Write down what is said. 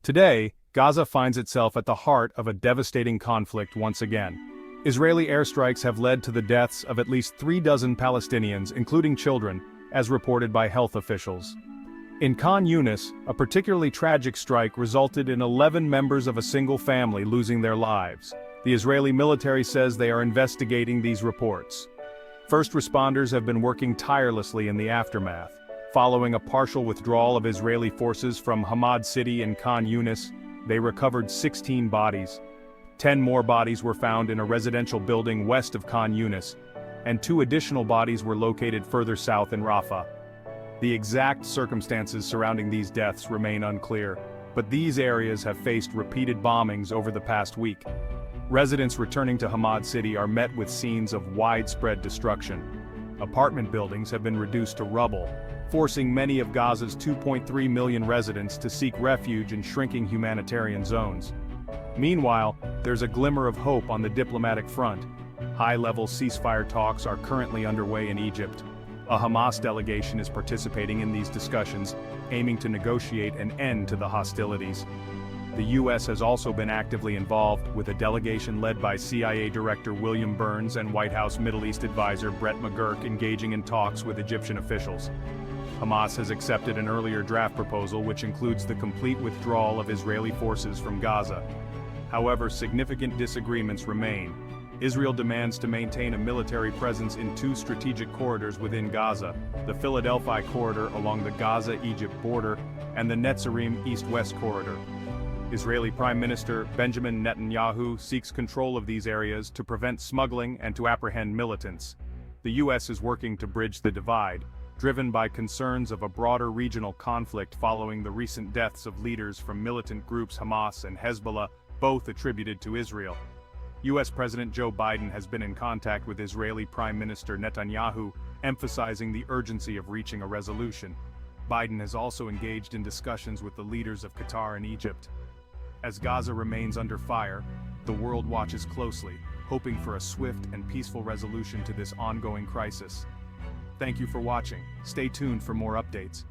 Today, Gaza finds itself at the heart of a devastating conflict once again. Israeli airstrikes have led to the deaths of at least 36 Palestinians, including children, as reported by health officials. In Khan Yunis, a particularly tragic strike resulted in 11 members of a single family losing their lives. The Israeli military says they are investigating these reports. First responders have been working tirelessly in the aftermath. Following a partial withdrawal of Israeli forces from Hamad City in Khan Yunis, they recovered 16 bodies. 10 more bodies were found in a residential building west of Khan Yunis, and 2 additional bodies were located further south in Rafah. The exact circumstances surrounding these deaths remain unclear, but these areas have faced repeated bombings over the past week. Residents returning to Hamad City are met with scenes of widespread destruction. Apartment buildings have been reduced to rubble, forcing many of Gaza's 2.3 million residents to seek refuge in shrinking humanitarian zones. Meanwhile, there's a glimmer of hope on the diplomatic front. High-level ceasefire talks are currently underway in Egypt. A Hamas delegation is participating in these discussions, aiming to negotiate an end to the hostilities. The U.S. has also been actively involved, with a delegation led by CIA Director William Burns and White House Middle East Advisor Brett McGurk engaging in talks with Egyptian officials. Hamas has accepted an earlier draft proposal which includes the complete withdrawal of Israeli forces from Gaza. However, significant disagreements remain. Israel demands to maintain a military presence in 2 strategic corridors within Gaza, the Philadelphia corridor along the Gaza-Egypt border, and the Netzarim east-west corridor. Israeli Prime Minister Benjamin Netanyahu seeks control of these areas to prevent smuggling and to apprehend militants. The U.S. is working to bridge the divide, driven by concerns of a broader regional conflict following the recent deaths of leaders from militant groups Hamas and Hezbollah, both attributed to Israel. U.S. President Joe Biden has been in contact with Israeli Prime Minister Netanyahu, emphasizing the urgency of reaching a resolution. Biden has also engaged in discussions with the leaders of Qatar and Egypt. As Gaza remains under fire, the world watches closely, hoping for a swift and peaceful resolution to this ongoing crisis. Thank you for watching. Stay tuned for more updates.